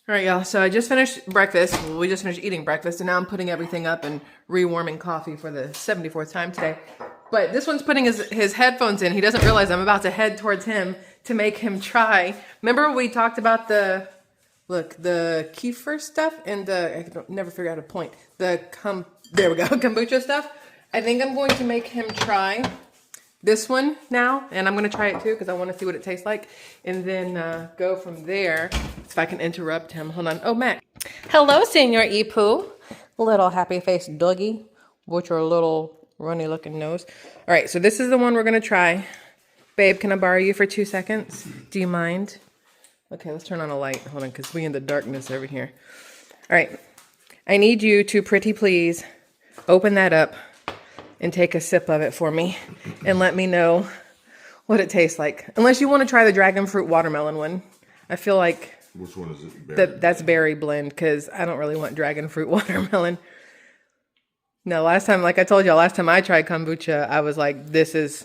All right, y'all. So I just finished breakfast. Well, we just finished eating breakfast, and now I'm putting everything up and rewarming coffee for the 74th time today. But this one's putting his headphones in. He doesn't realize I'm about to head towards him to make him try. Remember we talked about the kefir stuff and I can never figure out a point. There we go, kombucha stuff. I think I'm going to make him try this one now, and I'm going to try it too because I want to see what it tastes like, and then go from there. If I can interrupt him. Hold on. Oh, Matt. Hello, Senor Ipu. Little happy face doggy with your little runny looking nose. All right, so this is the one we're going to try. Babe, can I borrow you for 2 seconds? Do you mind? Okay, let's turn on a light. Hold on, because we're in the darkness over here. All right. I need you to pretty please open that up and take a sip of it for me and let me know what it tastes like. Unless you want to try the dragon fruit watermelon one. I feel like... Which one is it? That's berry blend, because I don't really want dragon fruit watermelon. No, last time, like I told y'all, last time I tried kombucha, I was like, this is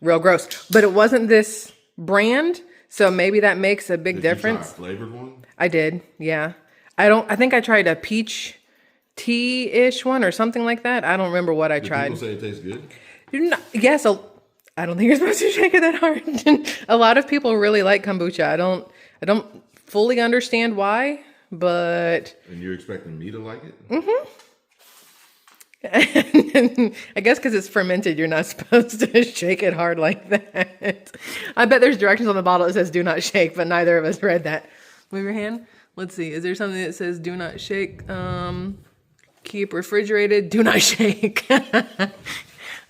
real gross. But it wasn't this brand, so maybe that makes a big difference. Did you try a flavored one? I did, yeah. I think I tried a peach tea-ish one or something like that. I don't remember what I tried. People say it tastes good? Yes, I don't think you're supposed to shake it that hard. A lot of people really like kombucha. I don't fully understand why, but... And you're expecting me to like it? Mm-hmm. I guess because it's fermented, you're not supposed to shake it hard like that. I bet there's directions on the bottle that says do not shake, but neither of us read that. Move your hand. Let's see. Is there something that says do not shake? Keep refrigerated. Do not shake.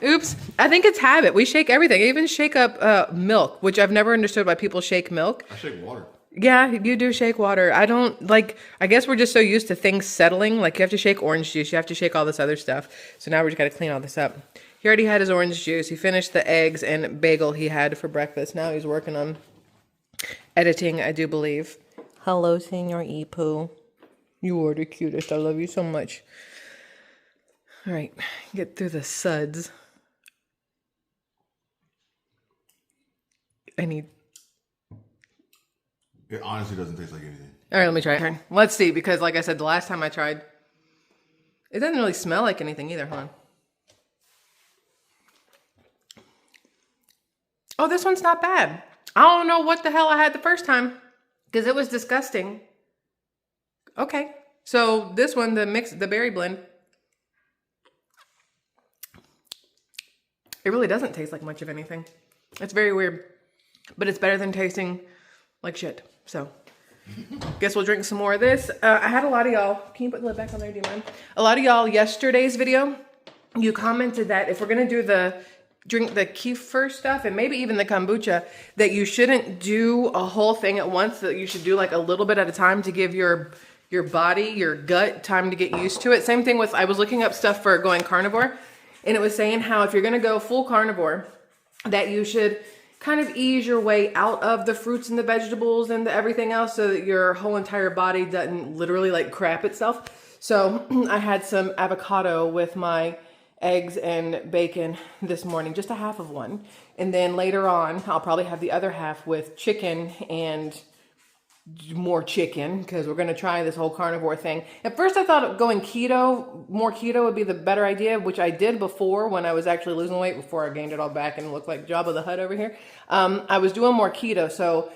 Oops. I think it's habit. We shake everything. I even shake up milk, which I've never understood why people shake milk. I shake water. Yeah, you do shake water. I don't I guess we're just so used to things settling. Like you have to shake orange juice. You have to shake all this other stuff. So now we just got to clean all this up. He already had his orange juice. He finished the eggs and bagel he had for breakfast. Now he's working on editing, I do believe. Hello, Senor Ipu. You are the cutest. I love you so much. All right, get through the suds. It honestly doesn't taste like anything. All right, let me try it. Let's see, because like I said, the last time I tried, it doesn't really smell like anything either. Hold on. Oh, this one's not bad. I don't know what the hell I had the first time because it was disgusting. Okay, so this one, the berry blend, it really doesn't taste like much of anything. It's very weird, but it's better than tasting like shit. So, guess we'll drink some more of this. I had a lot of y'all, can you put the lid back on there, do you mind? A lot of y'all, yesterday's video, you commented that if we're gonna do drink the kefir stuff and maybe even the kombucha, that you shouldn't do a whole thing at once, that you should do like a little bit at a time to give your body, your gut, time to get used to it. Same thing with, I was looking up stuff for going carnivore, and it was saying how if you're gonna go full carnivore, that you should kind of ease your way out of the fruits and the vegetables and everything else so that your whole entire body doesn't literally like crap itself. So I had some avocado with my eggs and bacon this morning, just a half of one. And then later on, I'll probably have the other half with chicken and more chicken because we're going to try this whole carnivore thing. At first I thought going more keto would be the better idea, which I did before when I was actually losing weight, before I gained it all back and looked like Jabba the Hutt over here. I was doing more keto, so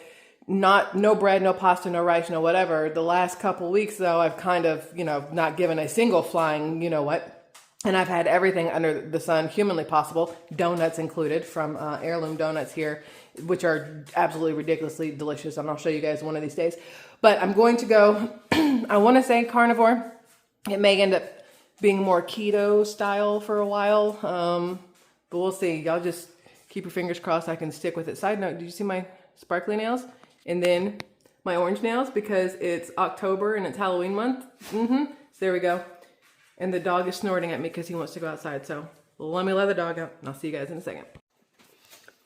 no bread, no pasta, no rice, no whatever. The last couple weeks though, I've kind of, not given a single flying, and I've had everything under the sun humanly possible, donuts included, from Heirloom Donuts here, which are absolutely ridiculously delicious, and I'll show you guys one of these days. But I'm going to go, I want to say carnivore. It may end up being more keto style for a while, but we'll see. Y'all just keep your fingers crossed I can stick with it. Side note, did you see my sparkly nails? And then my orange nails, because it's October and it's Halloween month. So there we go. And the dog is snorting at me because he wants to go outside. So let me let the dog out, and I'll see you guys in a second.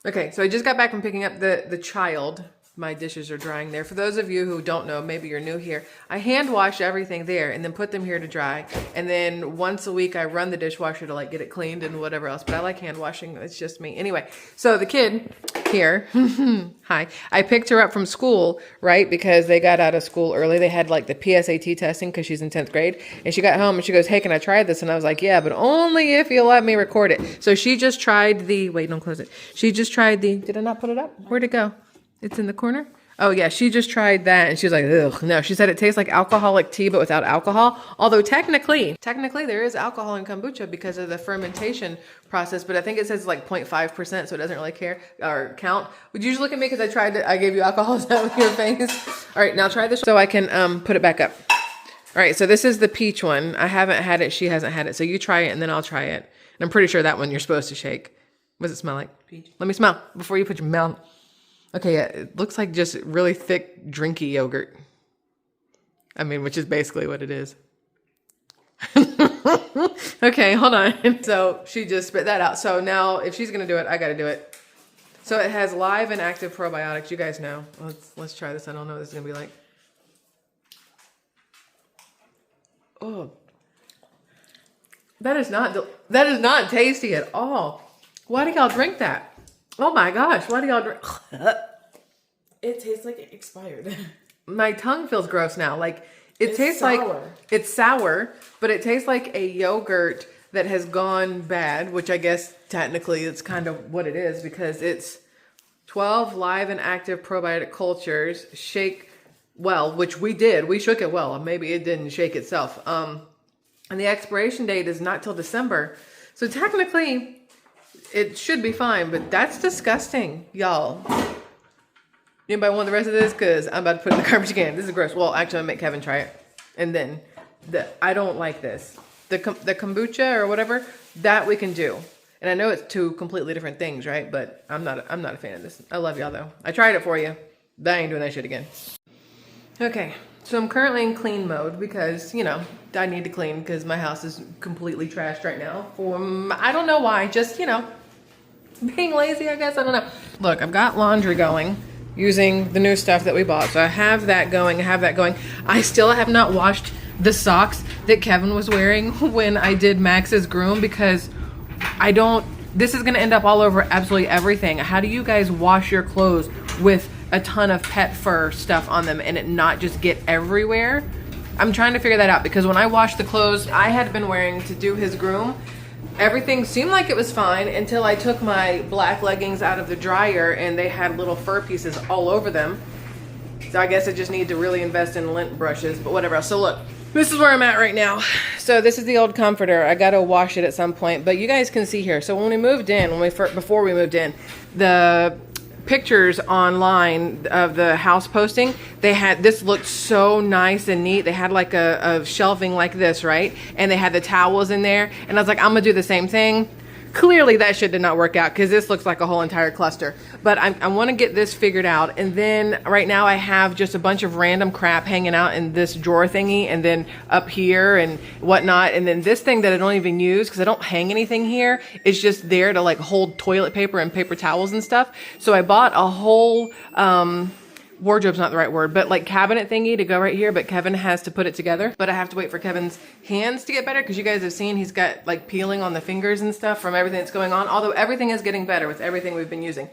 Okay, so I just got back from picking up the child my dishes are drying there. For those of you who don't know, maybe you're new here, I hand wash everything there and then put them here to dry. And then once a week I run the dishwasher to like get it cleaned and whatever else. But I like hand washing. It's just me. Anyway, so the kid here, hi, I picked her up from school, right? Because they got out of school early. They had like the PSAT testing because she's in 10th grade. And she got home and she goes, hey, can I try this? And I was like, yeah, but only if you let me record it. So she just tried the, wait, don't close it. She just tried the, did I not put it up? Where'd it go? It's in the corner? Oh yeah, she just tried that and she was like, ugh, no. She said it tastes like alcoholic tea, but without alcohol. Although technically there is alcohol in kombucha because of the fermentation process, but I think it says like 0.5%, so it doesn't really care or count. Would you just look at me because I tried it? I gave you alcohol with your face. All right, now try this so I can put it back up. All right, so this is the peach one. I haven't had it, she hasn't had it. So you try it and then I'll try it. And I'm pretty sure that one you're supposed to shake. What does it smell like? Peach. Let me smell before you put your mouth. Okay, yeah, it looks like just really thick, drinky yogurt. I mean, which is basically what it is. Okay, hold on. So she just spit that out. So now if she's gonna do it, I gotta do it. So it has live and active probiotics. You guys know. Let's try this. I don't know what this is gonna be like. Oh, that is not tasty at all. Why do y'all drink that? Oh my gosh, why do y'all drink? It tastes like it expired. My tongue feels gross now. Like it tastes sour. like it's sour, but it tastes like a yogurt that has gone bad, which I guess technically it's kind of what it is because it's 12 live and active probiotic cultures. Shake well, which we did. We shook it well. Maybe it didn't shake itself. And the expiration date is not till December. So technically it should be fine, but that's disgusting, y'all. Anybody want the rest of this? Because I'm about to put it in the garbage can. This is gross. Well, actually, I'm going to make Kevin try it. And then, I don't like this. The kombucha or whatever, that we can do. And I know it's two completely different things, right? But I'm not a fan of this. I love y'all, though. I tried it for you. But I ain't doing that shit again. Okay, so I'm currently in clean mode because, you know, I need to clean because my house is completely trashed right now. I don't know why. Just, you know, being lazy, I guess. I don't know. Look, I've got laundry going using the new stuff that we bought. So I have that going. I still have not washed the socks that Kevin was wearing when I did Max's groom because this is going to end up all over absolutely everything. How do you guys wash your clothes with a ton of pet fur stuff on them and it not just get everywhere? I'm trying to figure that out because when I washed the clothes I had been wearing to do his groom, everything seemed like it was fine until I took my black leggings out of the dryer and they had little fur pieces all over them. So I guess I just need to really invest in lint brushes, but whatever else. So look, this is where I'm at right now. So this is the old comforter. I got to wash it at some point, but you guys can see here. So when we moved in, before we moved in, the pictures online of the house posting, this looked so nice and neat. They had like a shelving like this, right? And they had the towels in there. And I was like, I'm gonna do the same thing. Clearly that shit did not work out because this looks like a whole entire cluster. But I want to get this figured out. And then right now I have just a bunch of random crap hanging out in this drawer thingy and then up here and whatnot. And then this thing that I don't even use because I don't hang anything here. It's just there to like hold toilet paper and paper towels and stuff. So I bought a whole wardrobe's not the right word, but like cabinet thingy to go right here, but Kevin has to put it together. But I have to wait for Kevin's hands to get better because you guys have seen he's got like peeling on the fingers and stuff from everything that's going on, although everything is getting better with everything we've been using.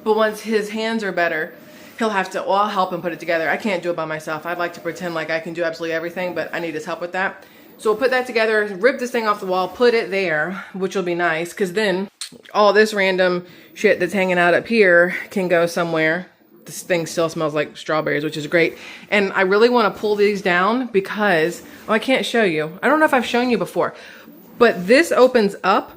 But once his hands are better, he'll have to, I'll help him put it together. I can't do it by myself. I'd like to pretend like I can do absolutely everything, but I need his help with that. So we'll put that together, rip this thing off the wall, put it there, which will be nice because then all this random shit that's hanging out up here can go somewhere. This thing still smells like strawberries, which is great. And I really want to pull these down because, I can't show you. I don't know if I've shown you before, but this opens up.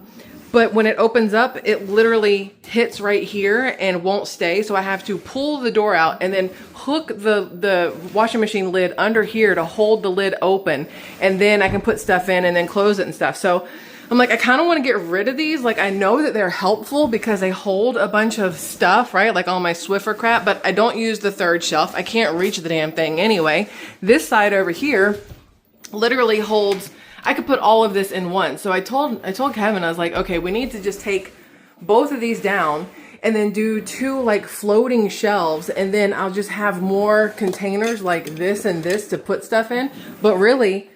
But when it opens up, it literally hits right here and won't stay. So I have to pull the door out and then hook the washing machine lid under here to hold the lid open. And then I can put stuff in and then close it and stuff. So I'm like, I kind of want to get rid of these. Like, I know that they're helpful because they hold a bunch of stuff, right? Like all my Swiffer crap, but I don't use the third shelf. I can't reach the damn thing anyway. This side over here literally holds, I could put all of this in one. So I told Kevin, I was like, okay, we need to just take both of these down and then do 2 like floating shelves, and then I'll just have more containers like this and this to put stuff in. But really,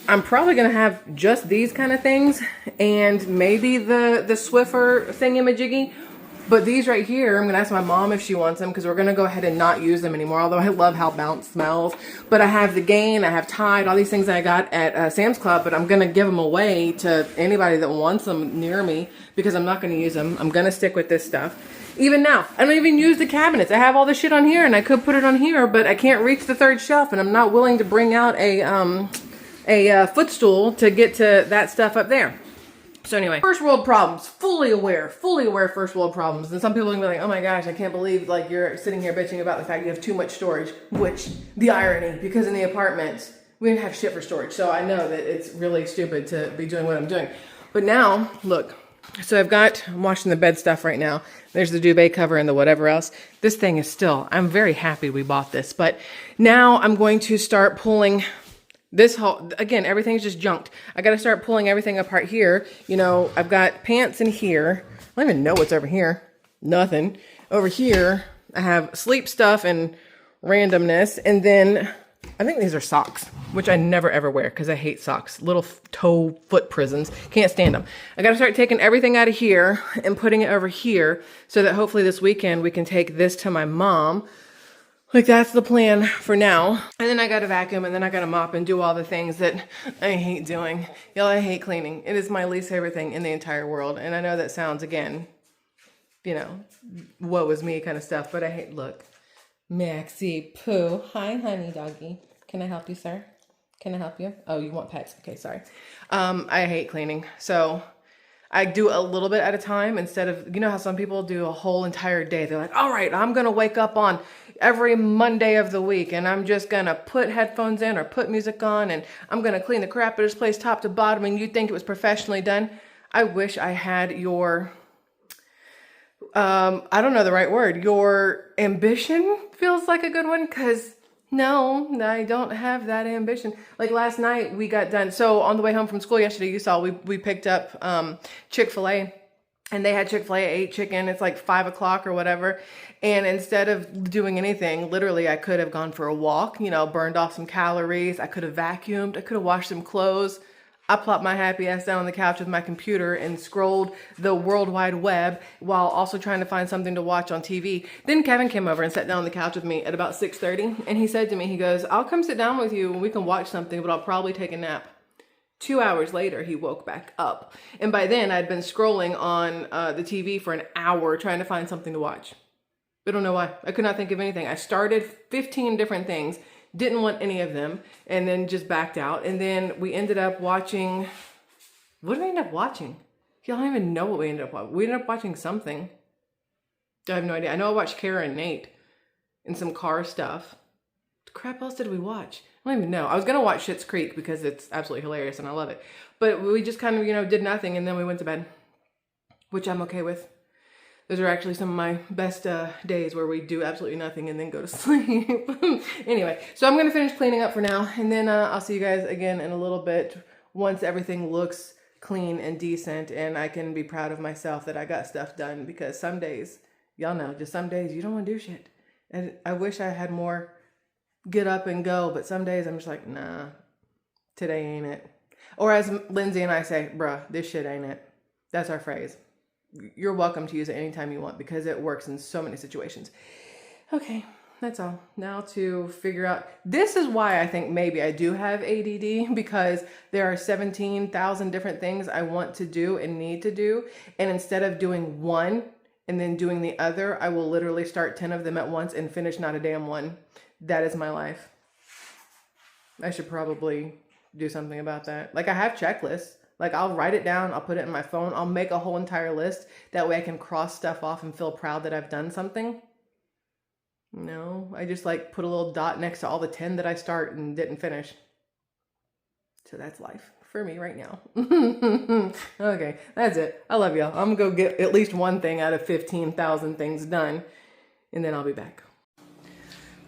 I'm probably gonna have just these kind of things and maybe the Swiffer thingamajiggy. But these right here, I'm gonna ask my mom if she wants them, because we're gonna go ahead and not use them anymore, although I love how Bounce smells. But I have the Gain, I have Tide, all these things that I got at Sam's Club, but I'm gonna give them away to anybody that wants them near me, because I'm not gonna use them. I'm gonna stick with this stuff. Even now, I don't even use the cabinets. I have all the shit on here, and I could put it on here, but I can't reach the 3rd shelf, and I'm not willing to bring out a footstool to get to that stuff up there. So anyway, first world problems, fully aware first world problems. And some people are gonna be like, oh my gosh, I can't believe like you're sitting here bitching about the fact you have too much storage, which the irony, because in the apartments, we didn't have shit for storage. So I know that it's really stupid to be doing what I'm doing. But now, look, so I'm washing the bed stuff right now. There's the duvet cover and the whatever else. This thing is still, I'm very happy we bought this. But now I'm going to start pulling this whole, again, everything's just junked. I got to start pulling everything apart here. You know, I've got pants in here. I don't even know what's over here. Nothing. Over here, I have sleep stuff and randomness. And then I think these are socks, which I never ever wear because I hate socks. Little toe foot prisons. Can't stand them. I got to start taking everything out of here and putting it over here so that hopefully this weekend we can take this to my mom. Like, that's the plan for now. And then I gotta vacuum, and then I gotta mop and do all the things that I hate doing. Y'all, I hate cleaning. It is my least favorite thing in the entire world. And I know that sounds, again, you know, woe is me kind of stuff, but I hate, look. Maxie Poo. Hi, honey doggy. Can I help you, sir? Can I help you? Oh, you want pets? Okay, sorry. I hate cleaning. So I do a little bit at a time instead of, you know how some people do a whole entire day. They're like, all right, I'm gonna wake up on every Monday of the week and I'm just gonna put headphones in or put music on and I'm gonna clean the crap out of this place top to bottom, and you'd think it was professionally done. I wish I had your, I don't know the right word, your ambition feels like a good one, because no, I don't have that ambition. Like last night we got done. So on the way home from school yesterday, you saw we picked up Chick-fil-A, and they had Chick-fil-A. I ate chicken. It's like 5 o'clock or whatever. And instead of doing anything, literally I could have gone for a walk, you know, burned off some calories. I could have vacuumed. I could have washed some clothes. I plopped my happy ass down on the couch with my computer and scrolled the World Wide Web while also trying to find something to watch on TV. Then Kevin came over and sat down on the couch with me at about 6:30. And he said to me, he goes, I'll come sit down with you and we can watch something, but I'll probably take a nap. 2 hours later, he woke back up. And by then I'd been scrolling on the TV for an hour trying to find something to watch. I don't know why. I could not think of anything. I started 15 different things, didn't want any of them, and then just backed out. And then we ended up watching, what did we end up watching? Y'all don't even know what we ended up watching. We ended up watching something. I have no idea. I know I watched Kara and Nate and some car stuff. What crap else did we watch? I don't even know. I was going to watch Schitt's Creek because it's absolutely hilarious and I love it. But we just kind of, you know, did nothing, and then we went to bed, which I'm okay with. Those are actually some of my best days, where we do absolutely nothing and then go to sleep. Anyway, so I'm going to finish cleaning up for now, and then I'll see you guys again in a little bit once everything looks clean and decent and I can be proud of myself that I got stuff done, because some days, y'all know, just some days you don't want to do shit. And I wish I had more get up and go, but some days I'm just like, nah, today ain't it. Or as Lindsay and I say, bruh, this shit ain't it. That's our phrase. You're welcome to use it anytime you want, because it works in so many situations. Okay, that's all. Now to figure out, this is why I think maybe I do have ADD, because there are 17,000 different things I want to do and need to do. And instead of doing one and then doing the other, I will literally start 10 of them at once and finish not a damn one. That is my life. I should probably do something about that. Like, I have checklists. Like, I'll write it down, I'll put it in my phone, I'll make a whole entire list. That way I can cross stuff off and feel proud that I've done something. No, I just like put a little dot next to all the 10 that I start and didn't finish. So that's life for me right now. Okay, that's it. I love y'all. I'm gonna go get at least one thing out of 15,000 things done, and then I'll be back.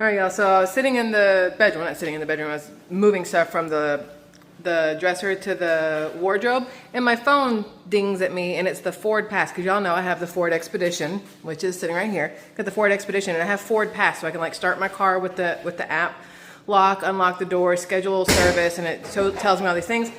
All right, y'all, so I was sitting in the bedroom, not sitting in the bedroom, I was moving stuff from the the dresser to the wardrobe, and my phone dings at me, and it's the Ford Pass, because y'all know I have the Ford Expedition, which is sitting right here. Got the Ford Expedition, and I have Ford Pass, so I can like start my car with the app, lock, unlock the door, schedule service, and it tells me all these things.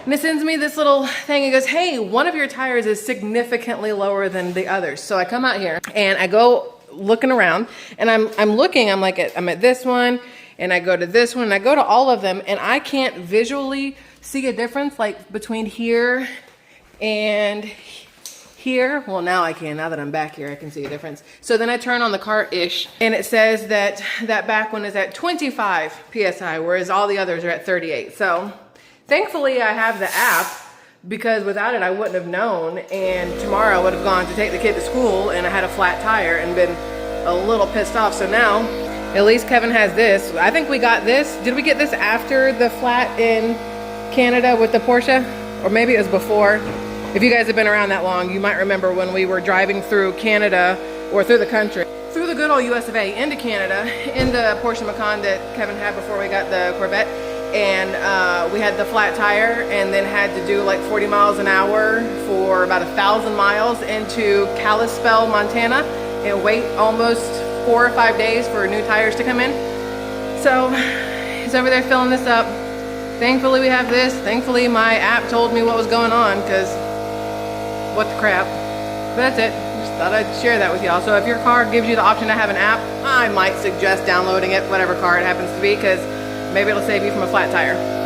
And it sends me this little thing. It goes, hey, one of your tires is significantly lower than the others. So I come out here and I go looking around, and I'm looking, I'm at this one, and I go to this one, and I go to all of them, and I can't visually see a difference like between here and here. Well, now I can. Now that I'm back here, I can see a difference. So then I turn on the car-ish, and it says that that back one is at 25 PSI, whereas all the others are at 38. So thankfully I have the app, because without it I wouldn't have known, and tomorrow I would have gone to take the kid to school and I had a flat tire and been a little pissed off. So now at least Kevin has this. I think we got this. Did we get this after the flat in Canada with the Porsche? Or maybe it was before. If you guys have been around that long, you might remember when we were driving through Canada, or through the country, through the good old US of A into Canada, in the Porsche Macan that Kevin had before we got the Corvette. And we had the flat tire, and then had to do like 40 miles an hour for about 1,000 miles into Kalispell, Montana, and wait almost 4 or 5 days for new tires to come in. So he's over there filling this up. Thankfully we have this. Thankfully my app told me what was going on, because what the crap. But that's it. Just thought I'd share that with y'all. So if your car gives you the option to have an app, I might suggest downloading it, whatever car it happens to be, because maybe it'll save you from a flat tire.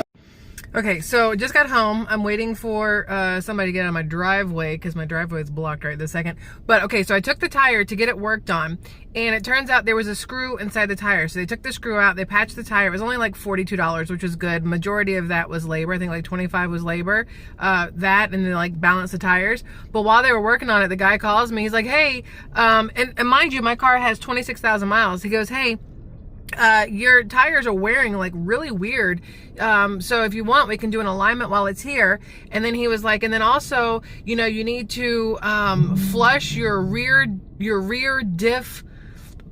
Okay, so just got home. I'm waiting for somebody to get out of my driveway, because my driveway is blocked right this second. But okay, so I took the tire to get it worked on, and it turns out there was a screw inside the tire. So they took the screw out, they patched the tire. It was only like $42, which was good. Majority of that was labor. I think like 25 was labor. That, and then like balance the tires. But while they were working on it, the guy calls me. He's like, hey, and mind you, my car has 26,000 miles. He goes, hey, your tires are wearing like really weird. So if you want, we can do an alignment while it's here. And then he was like, and then also, you know, you need to flush your rear diff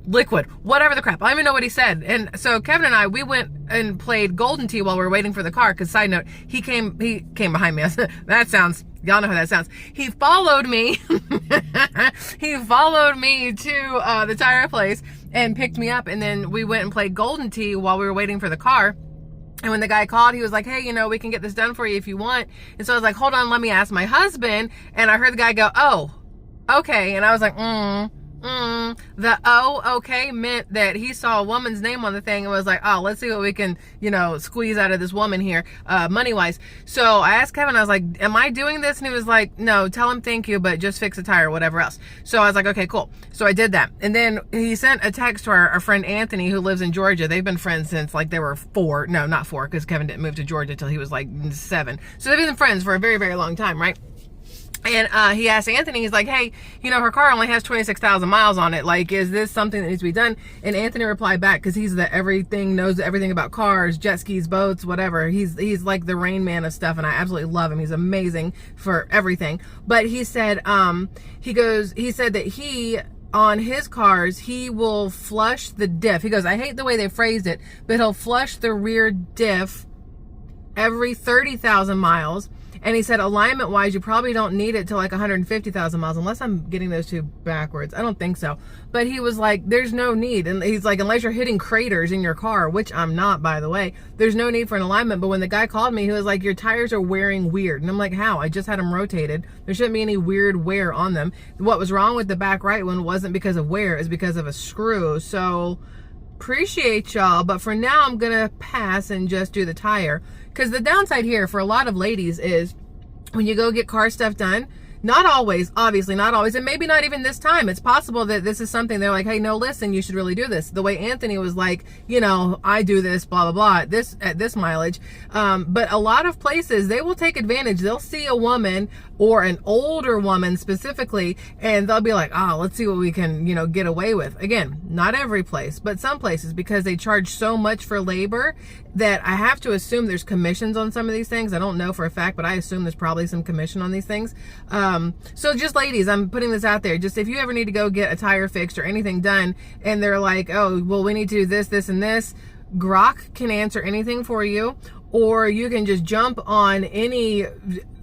liquid, whatever the crap. I don't even know what he said. And so Kevin and I, we went and played Golden Tee while we were waiting for the car. Because side note, he came behind me. That sounds, y'all know how that sounds. He followed me. He followed me to the tire place and picked me up, and then we went and played Golden Tee while we were waiting for the car. And when the guy called, he was like, hey, you know, we can get this done for you if you want. And so I was like, hold on, let me ask my husband. And I heard the guy go, oh, okay. And I was like, The "oh, okay" meant that he saw a woman's name on the thing and was like, oh, let's see what we can, you know, squeeze out of this woman here, money-wise. So I asked Kevin, I was like, am I doing this? And he was like, no, tell him thank you, but just fix the tire or whatever else. So I was like, okay, cool. So I did that. And then he sent a text to our friend Anthony, who lives in Georgia. They've been friends since like they were 4. No, not 4, because Kevin didn't move to Georgia till he was like 7. So they've been friends for a very, very long time, right? And he asked Anthony, he's like, hey, you know, her car only has 26,000 miles on it. Like, is this something that needs to be done? And Anthony replied back, because he's the everything, knows everything about cars, jet skis, boats, whatever. He's like the Rain Man of stuff, and I absolutely love him. He's amazing for everything. But he said, he said that he, on his cars, he will flush the diff. He goes, I hate the way they phrased it, but he'll flush the rear diff every 30,000 miles. And he said, alignment wise, you probably don't need it to like 150,000 miles, unless I'm getting those two backwards. I don't think so. But he was like, there's no need. And he's like, unless you're hitting craters in your car, which I'm not, by the way, there's no need for an alignment. But when the guy called me, he was like, your tires are wearing weird. And I'm like, how? I just had them rotated. There shouldn't be any weird wear on them. What was wrong with the back right one wasn't because of wear, it's because of a screw. So appreciate y'all, but for now I'm gonna pass and just do the tire, because the downside here for a lot of ladies is when you go get car stuff done, not always, obviously not always, and maybe not even this time, it's possible that this is something they're like, hey, no, listen, you should really do this. The way Anthony was like, you know, I do this, blah, blah, blah, at this mileage. But a lot of places, they will take advantage. They'll see a woman, or an older woman specifically, and they'll be like, oh, let's see what we can, you know, get away with. Again, not every place, but some places, because they charge so much for labor that I have to assume there's commissions on some of these things. I don't know for a fact, but I assume there's probably some commission on these things. So just ladies, I'm putting this out there. Just if you ever need to go get a tire fixed or anything done, and they're like, oh, well, we need to do this, this, and this, Grok can answer anything for you. or you can just jump on any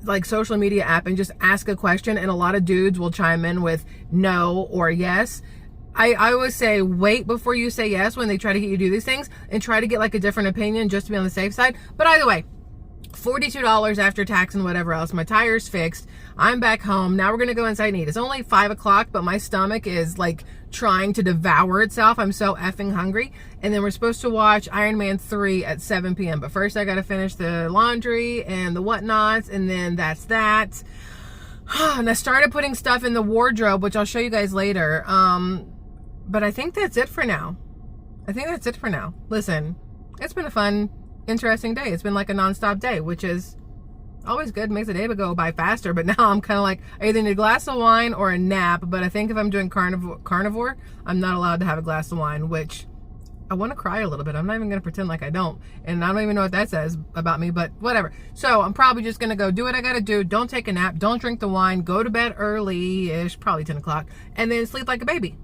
like social media app and just ask a question, and a lot of dudes will chime in with no or yes. I always say wait before you say yes when they try to get you to do these things, and try to get like a different opinion just to be on the safe side. But either way, $42 after tax and whatever else. My tire's fixed. I'm back home. Now we're going to go inside and eat. It's only 5 o'clock, but my stomach is like trying to devour itself. I'm so effing hungry. And then we're supposed to watch Iron Man 3 at 7 p.m. But first I got to finish the laundry and the whatnots, and then that's that. And I started putting stuff in the wardrobe, which I'll show you guys later. But I think that's it for now. Listen, it's been a fun, interesting day. It's been like a nonstop day, which is always good. Makes the day go by faster. But now I'm kind of like, I either need a glass of wine or a nap. But I think if I'm doing carnivore, I'm not allowed to have a glass of wine, which I want to cry a little bit. I'm not even going to pretend like I don't. And I don't even know what that says about me, but whatever. So I'm probably just going to go do what I got to do. Don't take a nap. Don't drink the wine. Go to bed early-ish, probably 10 o'clock, and then sleep like a baby.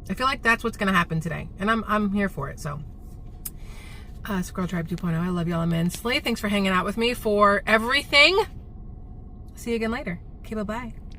I feel like that's what's going to happen today. And I'm here for it, so. SquirrelTribe 2.0. I love y'all immensely. Thanks for hanging out with me for everything. See you again later. Okay, bye-bye.